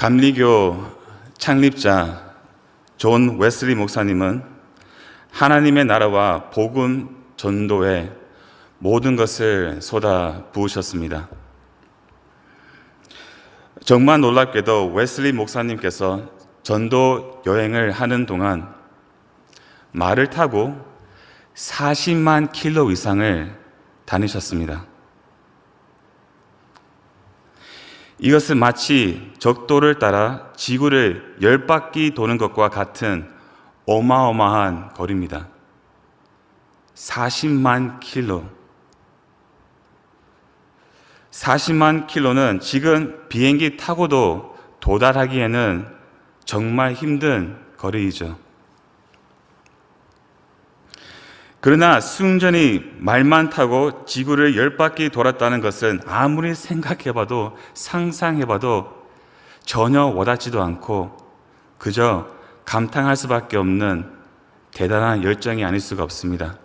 감리교 창립자 존 웨슬리 목사님은 하나님의 나라와 복음 전도에 모든 것을 쏟아 부으셨습니다. 정말 놀랍게도 웨슬리 목사님께서 전도 여행을 하는 동안 말을 타고 40만 킬로 이상을 다니셨습니다. 이것은 마치 적도를 따라 지구를 10바퀴 도는 것과 같은 어마어마한 거리입니다. 40만 킬로. 40만 킬로는 지금 비행기 타고도 도달하기에는 정말 힘든 거리이죠. 그러나 순전히 말만 타고 지구를 10바퀴 돌았다는 것은 아무리 생각해봐도 상상해봐도 전혀 와닿지도 않고 그저 감탄할 수밖에 없는 대단한 열정이 아닐 수가 없습니다.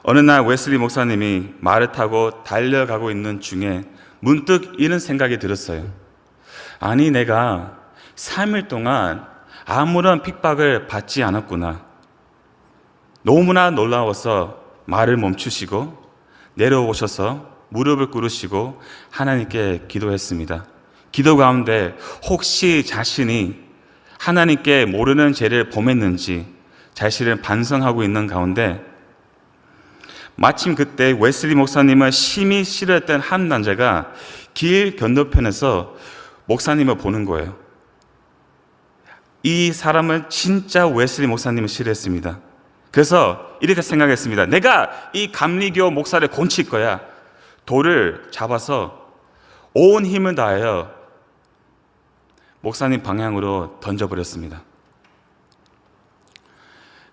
어느 날 웨슬리 목사님이 말을 타고 달려가고 있는 중에 문득 이런 생각이 들었어요. 아니, 내가 3일 동안 아무런 핍박을 받지 않았구나. 너무나 놀라워서 말을 멈추시고 내려오셔서 무릎을 꿇으시고 하나님께 기도했습니다. 기도 가운데 혹시 자신이 하나님께 모르는 죄를 범했는지 자신을 반성하고 있는 가운데 마침 그때 웨슬리 목사님을 심히 싫어했던 한 남자가 길 건너편에서 목사님을 보는 거예요. 이 사람은 진짜 웨슬리 목사님을 싫어했습니다. 그래서 이렇게 생각했습니다. 내가 이 감리교 목사를 곤칠 거야. 돌을 잡아서 온 힘을 다하여 목사님 방향으로 던져버렸습니다.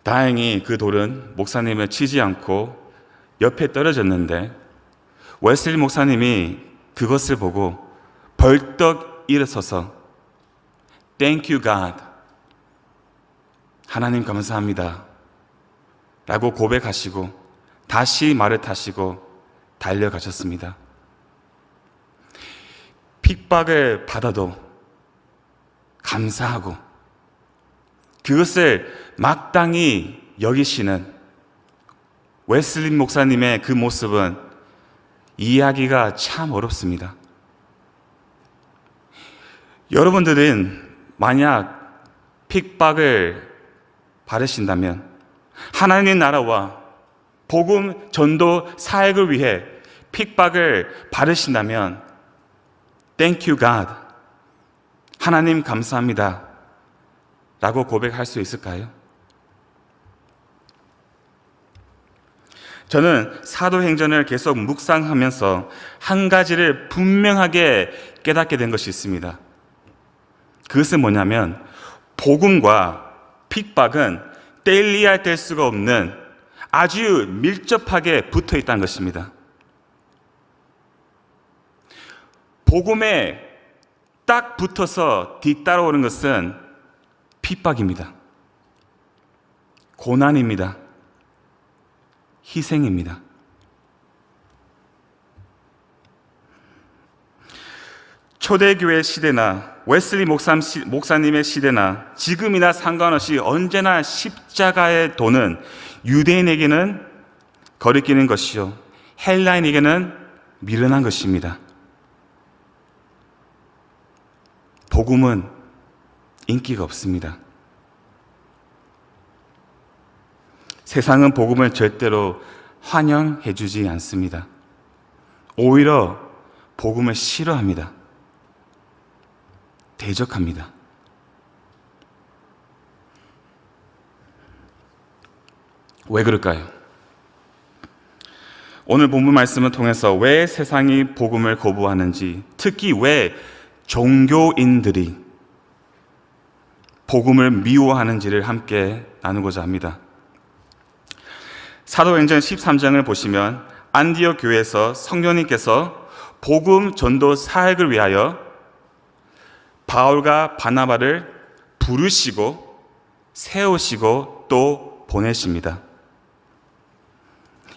다행히 그 돌은 목사님을 치지 않고 옆에 떨어졌는데 웨슬리 목사님이 그것을 보고 벌떡 일어서서 Thank you God, 하나님 감사합니다 라고 고백하시고 다시 말을 타시고 달려가셨습니다. 핍박을 받아도 감사하고 그것을 마땅히 여기시는 웨슬리 목사님의 그 모습은 이해하기가 참 어렵습니다. 여러분들은 만약 핍박을 받으신다면 하나님의 나라와 복음 전도 사역을 위해 핍박을 받으신다면 Thank you God, 하나님 감사합니다 라고 고백할 수 있을까요? 저는 사도행전을 계속 묵상하면서 한 가지를 분명하게 깨닫게 된 것이 있습니다. 그것은 뭐냐면 복음과 핍박은 떼일리야 될 수가 없는 아주 밀접하게 붙어 있다는 것입니다. 복음에 딱 붙어서 뒤따라오는 것은 핍박입니다. 고난입니다. 희생입니다. 초대교회 시대나 웨슬리 목사님의 시대나 지금이나 상관없이 언제나 십자가의 도는 유대인에게는 거리끼는 것이요 헬라인에게는 미련한 것입니다. 복음은 인기가 없습니다. 세상은 복음을 절대로 환영해 주지 않습니다. 오히려 복음을 싫어합니다. 대적합니다. 왜 그럴까요? 오늘 본문 말씀을 통해서 왜 세상이 복음을 거부하는지, 특히 왜 종교인들이 복음을 미워하는지를 함께 나누고자 합니다. 사도행전 13장을 보시면 안디옥 교회에서 성령님께서 복음 전도 사역을 위하여 바울과 바나바를 부르시고 세우시고 또 보내십니다.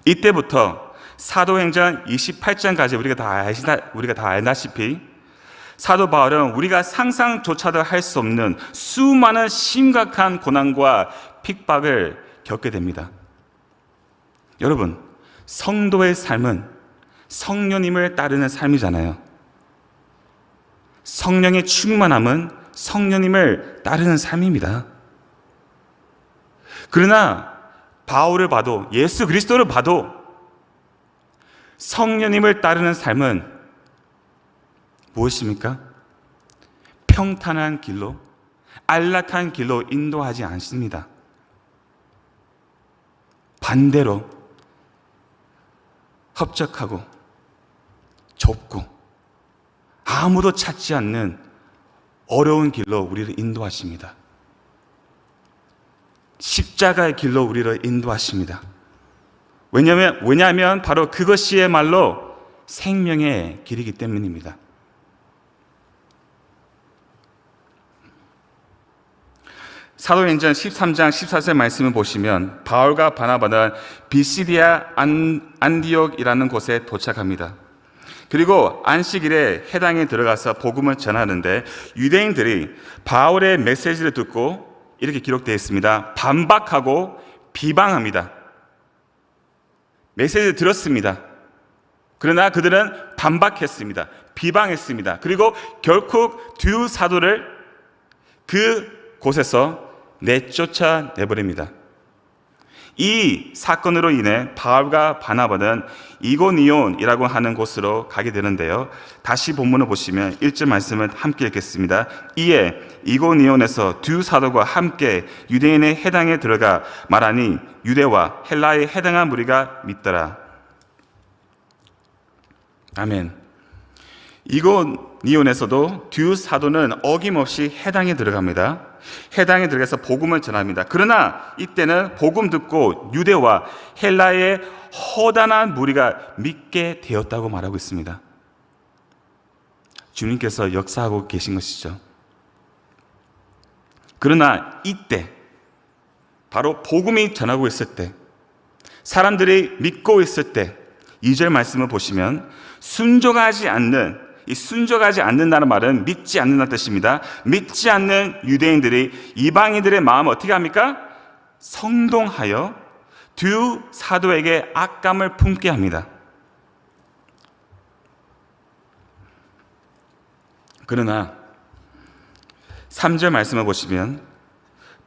이때부터 사도행전 28장까지 우리가 다 알다시피 사도 바울은 우리가 상상조차도 할 수 없는 수많은 심각한 고난과 핍박을 겪게 됩니다. 여러분, 성도의 삶은 성령님을 따르는 삶이잖아요. 성령의 충만함은 성령님을 따르는 삶입니다. 그러나 바울을 봐도, 예수 그리스도를 봐도 성령님을 따르는 삶은 무엇입니까? 평탄한 길로, 안락한 길로 인도하지 않습니다. 반대로 흡족하고 좁고 아무도 찾지 않는 어려운 길로 우리를 인도하십니다. 십자가의 길로 우리를 인도하십니다. 왜냐하면 바로 그것이야말로 생명의 길이기 때문입니다. 사도행전 13장 14절 말씀을 보시면 바울과 바나바는 비시디아 안디옥이라는 곳에 도착합니다. 그리고 안식일에 해당에 들어가서 복음을 전하는데 유대인들이 바울의 메시지를 듣고 이렇게 기록되어 있습니다. 반박하고 비방합니다. 메시지를 들었습니다. 그러나 그들은 반박했습니다. 비방했습니다. 그리고 결국 두 사도를 그 곳에서 내쫓아내버립니다. 이 사건으로 인해 바울과 바나바는 이고니온이라고 하는 곳으로 가게 되는데요. 다시 본문을 보시면 1절 말씀을 함께 읽겠습니다. 이에 이고니온에서 두 사도가 함께 유대인의 해당에 들어가 말하니 유대와 헬라에 해당한 무리가 믿더라. 아멘. 이고니온에서도 두 사도는 어김없이 해당에 들어갑니다. 해당에 들어가서 복음을 전합니다. 그러나 이때는 복음 듣고 유대와 헬라의 허다한 무리가 믿게 되었다고 말하고 있습니다. 주님께서 역사하고 계신 것이죠. 그러나 이때 바로 복음이 전하고 있을 때, 사람들이 믿고 있을 때 2절 말씀을 보시면 순종하지 않는다는 말은 믿지 않는다는 뜻입니다. 믿지 않는 유대인들이 이방인들의 마음을 어떻게 합니까? 성동하여 두 사도에게 악감을 품게 합니다. 그러나 3절 말씀을 보시면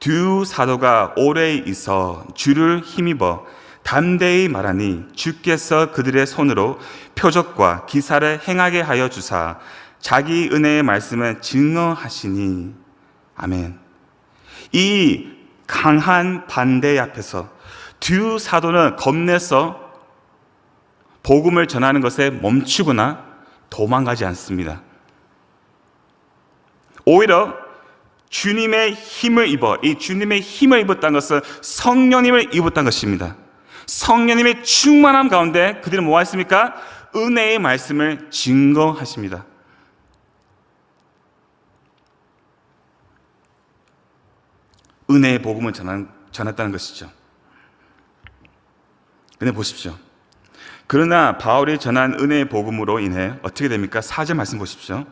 두 사도가 오래 있어 주를 힘입어 담대히 말하니 주께서 그들의 손으로 표적과 기사를 행하게 하여 주사 자기 은혜의 말씀을 증언하시니. 아멘. 이 강한 반대 앞에서 두 사도는 겁내서 복음을 전하는 것에 멈추거나 도망가지 않습니다. 오히려 주님의 힘을 입어, 이 주님의 힘을 입었다는 것은 성령님을 입었다는 것입니다. 성령님의 충만함 가운데 그들은 뭐 했습니까? 은혜의 말씀을 증거하십니다. 은혜의 복음을 전했다는 것이죠. 근데 보십시오. 그러나 바울이 전한 은혜의 복음으로 인해 어떻게 됩니까? 4절 말씀 보십시오.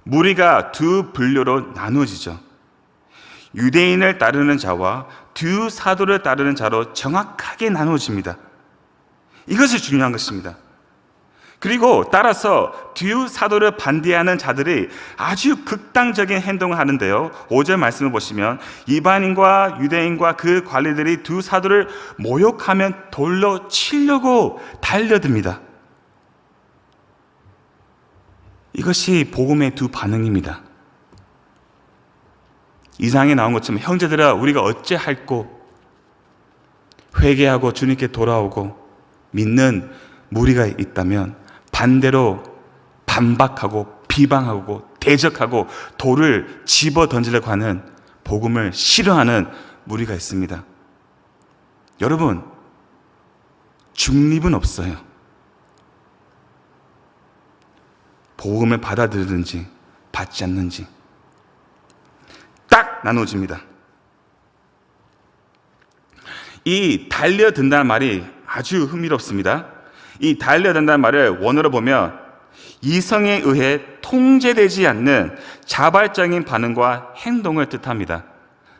무리가 두 분류로 나누어지죠. 유대인을 따르는 자와 두 사도를 따르는 자로 정확하게 나누어집니다. 이것이 중요한 것입니다. 그리고 따라서 두 사도를 반대하는 자들이 아주 극단적인 행동을 하는데요. 5절 말씀을 보시면 이방인과 유대인과 그 관리들이 두 사도를 모욕하면 돌로 치려고 달려듭니다. 이것이 복음의 두 반응입니다. 이상에 나온 것처럼 형제들아 우리가 어찌할꼬 회개하고 주님께 돌아오고 믿는 무리가 있다면 반대로 반박하고 비방하고 대적하고 돌을 집어 던지려고 하는 복음을 싫어하는 무리가 있습니다. 여러분, 중립은 없어요. 복음을 받아들이든지 받지 않는지 딱 나눠집니다. 이 달려든다는 말이 아주 흥미롭습니다. 이 달려든다는 말을 원어로 보면 이성에 의해 통제되지 않는 자발적인 반응과 행동을 뜻합니다.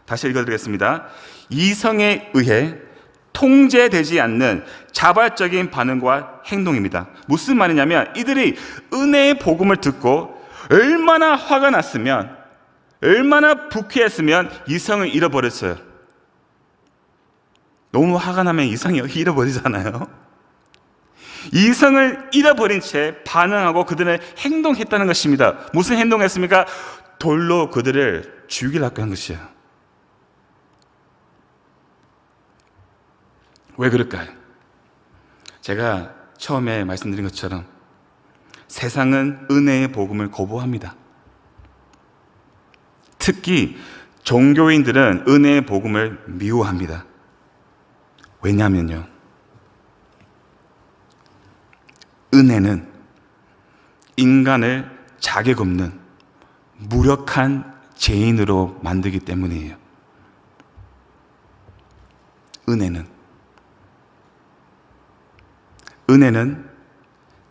다시 읽어드리겠습니다. 이성에 의해 통제되지 않는 자발적인 반응과 행동입니다. 무슨 말이냐면 이들이 은혜의 복음을 듣고 얼마나 화가 났으면, 얼마나 불쾌했으면 이성을 잃어버렸어요. 너무 화가 나면 이성이 잃어버리잖아요. 이성을 잃어버린 채 반응하고 그들은 행동했다는 것입니다. 무슨 행동했습니까? 돌로 그들을 죽이려고 한 것이에요. 왜 그럴까요? 제가 처음에 말씀드린 것처럼 세상은 은혜의 복음을 거부합니다. 특히 종교인들은 은혜의 복음을 미워합니다. 왜냐하면요, 은혜는 인간을 자격 없는 무력한 죄인으로 만들기 때문이에요. 은혜는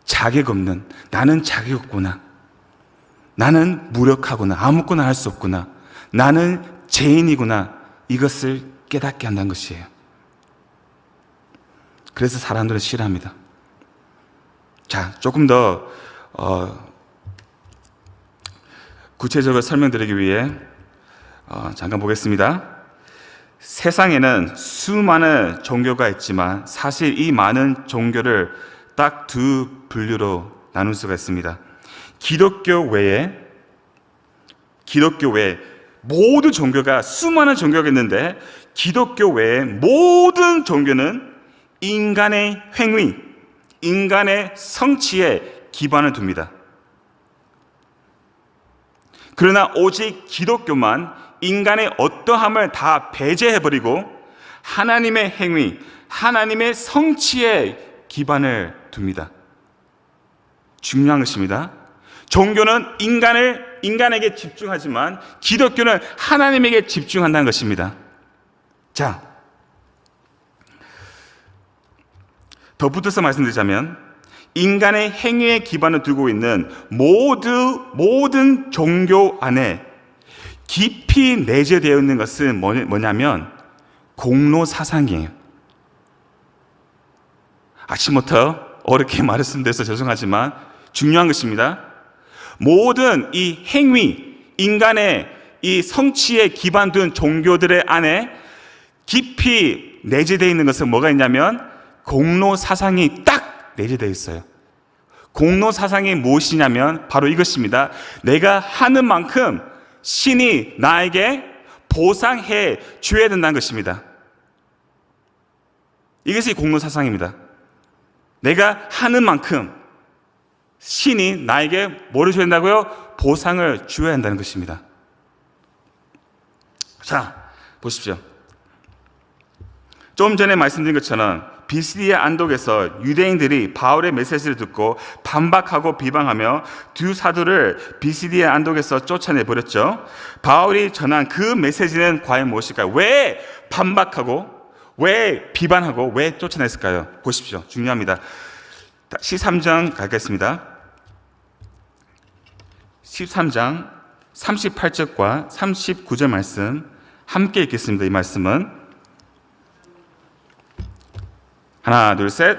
자격 없는, 나는 자격 없구나, 나는 무력하구나, 아무거나 할 수 없구나, 나는 죄인이구나, 이것을 깨닫게 한다는 것이에요. 그래서 사람들은 싫어합니다. 자, 조금 더 구체적으로 설명드리기 위해 잠깐 보겠습니다. 세상에는 수많은 종교가 있지만 사실 이 많은 종교를 딱 두 분류로 나눌 수가 있습니다. 기독교 외에 모든 종교가, 수많은 종교가 있는데 기독교 외에 모든 종교는 인간의 행위, 인간의 성취에 기반을 둡니다. 그러나 오직 기독교만 인간의 어떠함을 다 배제해버리고 하나님의 행위, 하나님의 성취에 기반을 둡니다. 중요한 것입니다. 종교는 인간에게 집중하지만 기독교는 하나님에게 집중한다는 것입니다. 자, 덧붙여서 말씀드리자면 인간의 행위에 기반을 두고 있는 모든 종교 안에 깊이 내재되어 있는 것은 뭐냐면 공로 사상이에요. 아침부터 어렵게 말씀드려서 죄송하지만 중요한 것입니다. 모든 이 행위, 인간의 이 성취에 기반 둔 종교들의 안에 깊이 내재되어 있는 것은 뭐가 있냐면 공로 사상이 딱 내재되어 있어요. 공로 사상이 무엇이냐면 바로 이것입니다. 내가 하는 만큼 신이 나에게 보상해 줘야 된다는 것입니다. 이것이 공로 사상입니다. 내가 하는 만큼 신이 나에게 뭐를 줘야 된다고요? 보상을 주어야 한다는 것입니다. 자, 보십시오. 좀 전에 말씀드린 것처럼 비시디아 안독에서 유대인들이 바울의 메시지를 듣고 반박하고 비방하며 두 사도를 비시디아 안독에서 쫓아내버렸죠. 바울이 전한 그 메시지는 과연 무엇일까요? 왜 반박하고, 왜 비판하고, 왜 쫓아냈을까요? 보십시오. 중요합니다. 13장 가겠습니다. 13장 38절과 39절 말씀 함께 읽겠습니다. 이 말씀은 하나, 둘, 셋.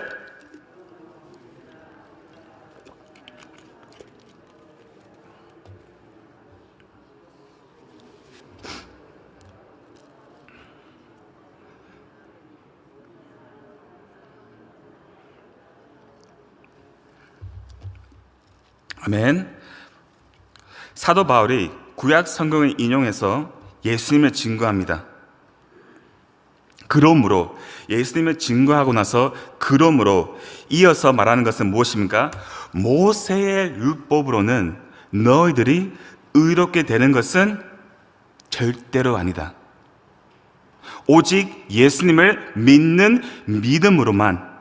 아멘. 사도 바울이 구약 성경을 인용해서 예수님을 증거합니다. 그러므로 예수님을 증거하고 나서 그러므로 이어서 말하는 것은 무엇입니까? 모세의 율법으로는 너희들이 의롭게 되는 것은 절대로 아니다. 오직 예수님을 믿는 믿음으로만,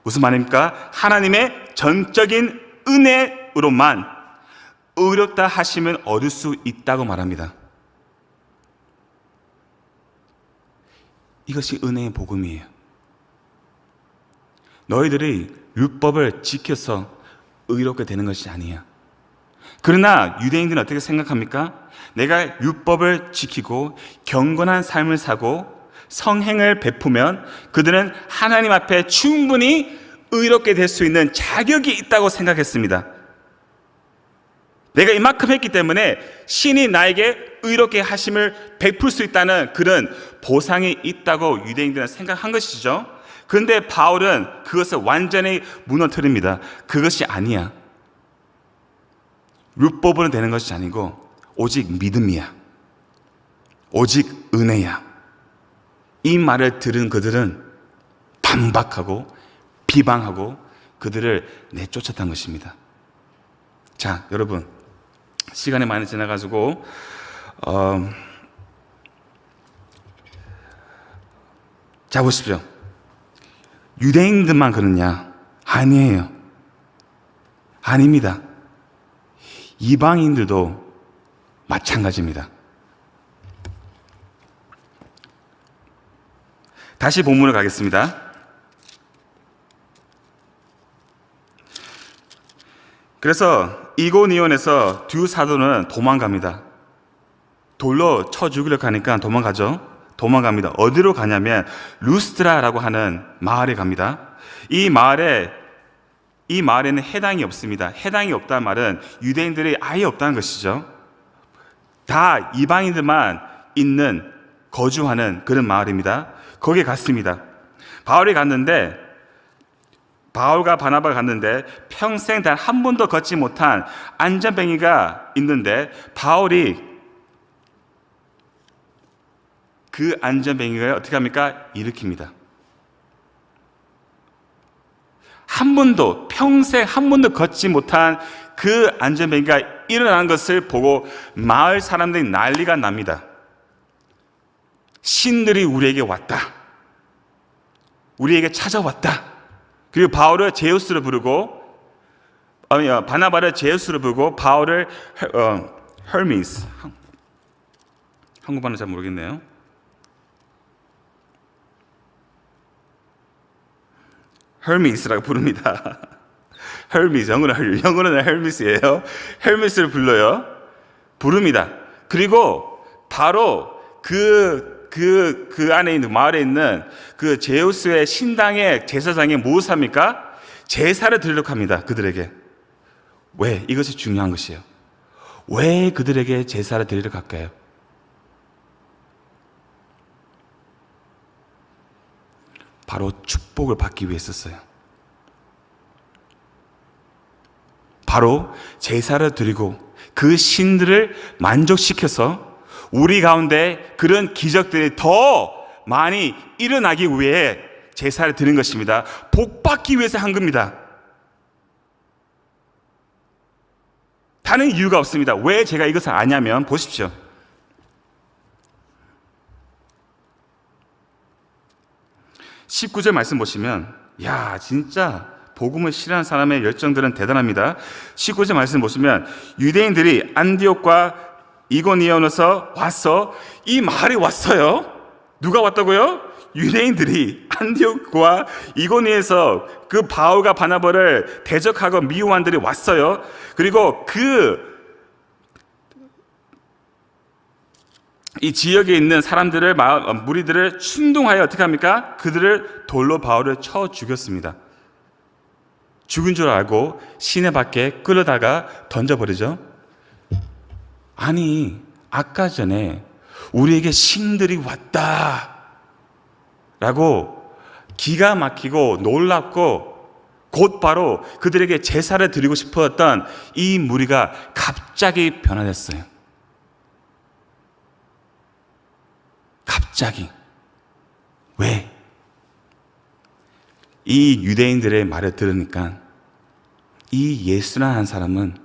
무슨 말입니까? 하나님의 전적인 은혜로만 의롭다 하시면 얻을 수 있다고 말합니다. 이것이 은혜의 복음이에요. 너희들이 율법을 지켜서 의롭게 되는 것이 아니야. 그러나 유대인들은 어떻게 생각합니까? 내가 율법을 지키고 경건한 삶을 사고 성행을 베푸면 그들은 하나님 앞에 충분히 의롭게 될 수 있는 자격이 있다고 생각했습니다. 내가 이만큼 했기 때문에 신이 나에게 의롭게 하심을 베풀 수 있다는 그런 보상이 있다고 유대인들은 생각한 것이죠. 그런데 바울은 그것을 완전히 무너뜨립니다. 그것이 아니야. 율법으로 되는 것이 아니고 오직 믿음이야. 오직 은혜야. 이 말을 들은 그들은 반박하고 비방하고 그들을 내쫓았던 것입니다. 자, 여러분, 시간이 많이 지나가지고 자, 보십시오. 유대인들만 그러냐? 아니에요. 아닙니다. 이방인들도 마찬가지입니다. 다시 본문을 가겠습니다. 그래서 이고니온에서 두 사도는 도망갑니다. 돌로 쳐 죽이려고 하니까 도망갑니다. 어디로 가냐면 루스트라라고 하는 마을에 갑니다. 이 마을에는 해당이 없습니다. 해당이 없다는 말은 유대인들이 아예 없다는 것이죠. 다 이방인들만 있는 거주하는 그런 마을입니다. 거기에 갔습니다. 바울과 바나바가 갔는데 평생 단 한 번도 걷지 못한 안전뱅이가 있는데 바울이 그 안전뱅이를 어떻게 합니까? 일으킵니다. 평생 한 번도 걷지 못한 그 안전뱅이가 일어난 것을 보고 마을 사람들이 난리가 납니다. 신들이 우리에게 왔다. 우리에게 찾아왔다. 그리고 바울을 제우스로 부르고 바나바를 제우스로 부르고 바울을 헐미스, 한국말은 잘 모르겠네요. 헐미스라고 부릅니다. 헐미스, 영어로는 헐미스예요. 헐미스를 부릅니다. 그리고 바로 그 안에 있는 마을에 있는 그 제우스의 신당의 제사장이 무엇을 합니까? 제사를 드리려고 합니다. 그들에게. 왜? 이것이 중요한 것이에요. 왜 그들에게 제사를 드리려고 할까요? 바로 축복을 받기 위해서였어요. 바로 제사를 드리고 그 신들을 만족시켜서 우리 가운데 그런 기적들이 더 많이 일어나기 위해 제사를 드린 것입니다. 복 받기 위해서 한 겁니다. 다른 이유가 없습니다. 왜 제가 이것을 아냐면 보십시오. (19절) 말씀 보시면 야, 진짜 복음을 싫어하는 사람의 열정들은 대단합니다. (19절) 말씀 보시면 유대인들이 안디옥과 이고니온에서 와서 이 마을에 왔어요. 누가 왔다고요? 유대인들이 안디옥과 이고니온에서 그 바울과 바나바를 대적하고 미워한 들이 왔어요. 그리고 이 지역에 있는 사람들을, 무리들을 충동하여 어떻게 합니까? 그들을 돌로 바울을 쳐 죽였습니다. 죽은 줄 알고 시내 밖에 끌어다가 던져버리죠. 아니, 아까 전에 우리에게 신들이 왔다 라고 기가 막히고 놀랍고 곧바로 그들에게 제사를 드리고 싶었던 이 무리가 갑자기 변화됐어요. 갑자기. 왜? 이 유대인들의 말을 들으니까 이 예수라는 사람은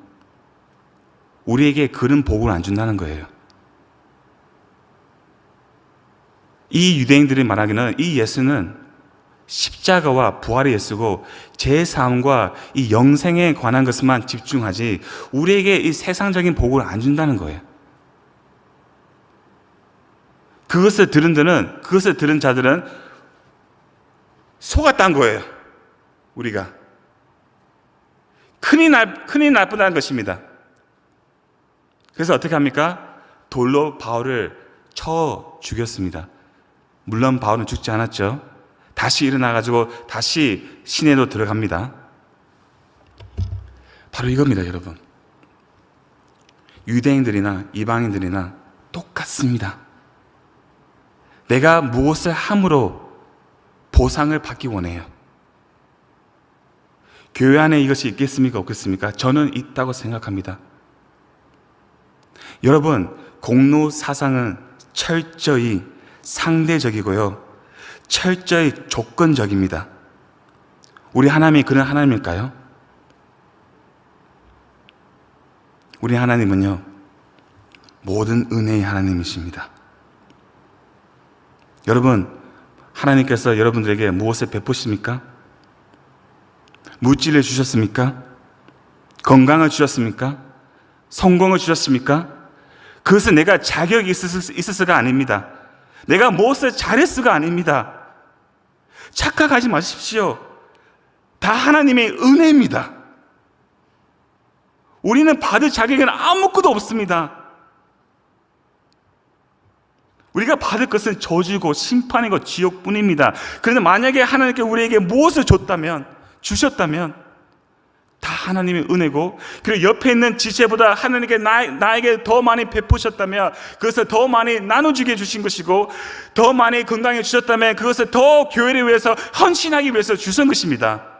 우리에게 그런 복을 안 준다는 거예요. 이 유대인들이 말하기는 이 예수는 십자가와 부활의 예수고 제사함과 이 영생에 관한 것만 집중하지 우리에게 이 세상적인 복을 안 준다는 거예요. 그것을 들은 자들은 속았다는 거예요. 우리가 큰일 날 뻔한 것입니다. 그래서 어떻게 합니까? 돌로 바울을 쳐 죽였습니다. 물론 바울은 죽지 않았죠. 다시 일어나가지고 다시 시내로 들어갑니다. 바로 이겁니다, 여러분. 유대인들이나 이방인들이나 똑같습니다. 내가 무엇을 함으로 보상을 받기 원해요. 교회 안에 이것이 있겠습니까? 없겠습니까? 저는 있다고 생각합니다. 여러분, 공로 사상은 철저히 상대적이고요, 철저히 조건적입니다. 우리 하나님이 그런 하나님일까요? 우리 하나님은요, 모든 은혜의 하나님이십니다. 여러분, 하나님께서 여러분들에게 무엇을 베푸십니까? 물질을 주셨습니까? 건강을 주셨습니까? 성공을 주셨습니까? 그것은 내가 자격이 있었어가 아닙니다. 내가 무엇을 잘했어가 아닙니다. 착각하지 마십시오. 다 하나님의 은혜입니다. 우리는 받을 자격은 아무것도 없습니다. 우리가 받을 것은 저주고 심판이고 지옥뿐입니다. 그런데 만약에 하나님께 우리에게 무엇을 주셨다면 다 하나님의 은혜고, 그리고 옆에 있는 지체보다 하나님께 나에게 더 많이 베푸셨다면 그것을 더 많이 나눠주게 해주신 것이고, 더 많이 건강해 주셨다면 그것을 더 교회를 위해서 헌신하기 위해서 주신 것입니다.